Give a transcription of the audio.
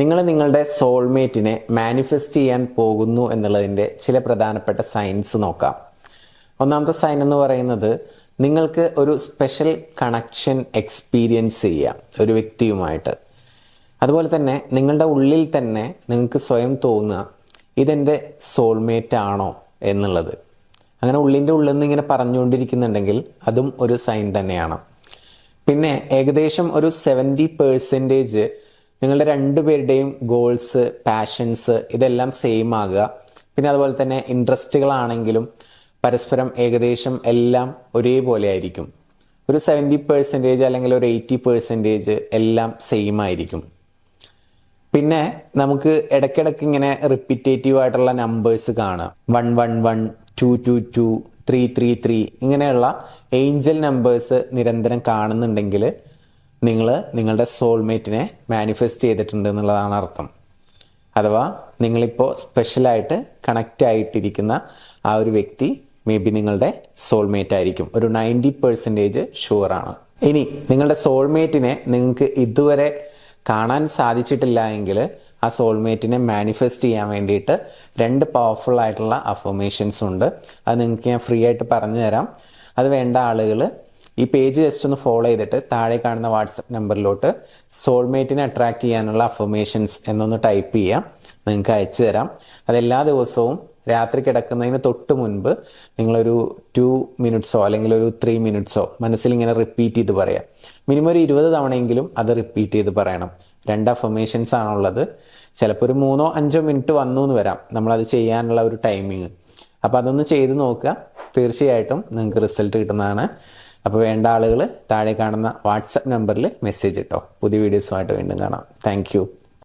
നിങ്ങൾ നിങ്ങളുടെ സോൾമേറ്റിനെ മാനിഫെസ്റ്റ് ചെയ്യാൻ പോകുന്നു എന്നുള്ളതിൻ്റെ ചില പ്രധാനപ്പെട്ട സൈൻസ് നോക്കാം. ഒന്നാമത്തെ സൈൻ എന്ന് പറയുന്നത് നിങ്ങൾക്ക് ഒരു സ്പെഷ്യൽ കണക്ഷൻ എക്സ്പീരിയൻസ് ചെയ്യാം ഒരു വ്യക്തിയുമായിട്ട്. അതുപോലെ തന്നെ നിങ്ങളുടെ ഉള്ളിൽ തന്നെ നിങ്ങൾക്ക് സ്വയം തോന്നുക ഇതെൻ്റെ സോൾമേറ്റ് ആണോ എന്നുള്ളത്. അങ്ങനെ ഉള്ളിൻ്റെ ഉള്ളിൽ നിന്ന് ഇങ്ങനെ പറഞ്ഞുകൊണ്ടിരിക്കുന്നുണ്ടെങ്കിൽ അതും ഒരു സൈൻ തന്നെയാണ്. പിന്നെ ഏകദേശം ഒരു 70% നിങ്ങളുടെ രണ്ടുപേരുടെയും ഗോൾസ്, പാഷൻസ് ഇതെല്ലാം സെയിം ആകുക. പിന്നെ അതുപോലെ തന്നെ ഇൻട്രസ്റ്റുകളാണെങ്കിലും പരസ്പരം ഏകദേശം എല്ലാം ഒരേപോലെ ആയിരിക്കും. ഒരു 70% അല്ലെങ്കിൽ ഒരു 80% എല്ലാം സെയിം ആയിരിക്കും. പിന്നെ നമുക്ക് ഇടയ്ക്കിടയ്ക്ക് ഇങ്ങനെ റിപ്പീറ്റേറ്റീവ് ആയിട്ടുള്ള നമ്പേഴ്സ് കാണാം. 111, 222, 333 ഇങ്ങനെയുള്ള ഏഞ്ചൽ നമ്പേഴ്സ് നിരന്തരം കാണുന്നുണ്ടെങ്കിൽ നിങ്ങൾ നിങ്ങളുടെ സോൾമേറ്റിനെ മാനിഫെസ്റ്റ് ചെയ്തിട്ടുണ്ട് എന്നുള്ളതാണ് അർത്ഥം. അഥവാ നിങ്ങളിപ്പോൾ സ്പെഷ്യലായിട്ട് കണക്റ്റ് ആയിട്ടിരിക്കുന്ന ആ ഒരു വ്യക്തി മേ ബി നിങ്ങളുടെ സോൾമേറ്റ് ആയിരിക്കും. ഒരു 90% ഷുവറാണ്. ഇനി നിങ്ങളുടെ സോൾമേറ്റിനെ നിങ്ങൾക്ക് ഇതുവരെ കാണാൻ സാധിച്ചിട്ടില്ല എങ്കിൽ ആ സോൾമേറ്റിനെ മാനിഫെസ്റ്റ് ചെയ്യാൻ വേണ്ടിയിട്ട് 2 പവർഫുൾ ആയിട്ടുള്ള അഫർമേഷൻസ് ഉണ്ട്. അത് നിങ്ങൾക്ക് ഞാൻ ഫ്രീ ആയിട്ട് പറഞ്ഞു തരാം. അത് വേണ്ട ആളുകൾ ഈ പേജ് ജസ്റ്റ് ഒന്ന് ഫോളോ ചെയ്തിട്ട് താഴെ കാണുന്ന വാട്സപ്പ് നമ്പറിലോട്ട് സോൾമേറ്റിനെ അട്രാക്റ്റ് ചെയ്യാനുള്ള അഫർമേഷൻസ് എന്നൊന്ന് ടൈപ്പ് ചെയ്യാം. നിങ്ങൾക്ക് അയച്ചു തരാം. അതെല്ലാ ദിവസവും രാത്രി കിടക്കുന്നതിന് തൊട്ട് മുൻപ് നിങ്ങളൊരു 2 മിനിറ്റ്സോ അല്ലെങ്കിൽ ഒരു 3 മിനിറ്റ്സോ മനസ്സിൽ ഇങ്ങനെ റിപ്പീറ്റ് ചെയ്ത് പറയാം. മിനിമം ഒരു 20 തവണയെങ്കിലും അത് റിപ്പീറ്റ് ചെയ്ത് പറയണം. 2 അഫർമേഷൻസ് ആണുള്ളത്. ചിലപ്പോൾ ഒരു 3-5 മിനിറ്റ് വന്നു എന്ന് വരാം നമ്മളത് ചെയ്യാനുള്ള ഒരു ടൈമിങ്. അപ്പോൾ അതൊന്ന് ചെയ്ത് നോക്കുക. തീർച്ചയായിട്ടും നിങ്ങൾക്ക് റിസൾട്ട് കിട്ടുന്നതാണ്. അപ്പോൾ വേണ്ട ആളുകൾ താഴെ കാണുന്ന വാട്സപ്പ് നമ്പറിൽ മെസ്സേജ് ഇട്ടോ. പുതിയ വീഡിയോസുമായിട്ട് വീണ്ടും കാണാം. താങ്ക്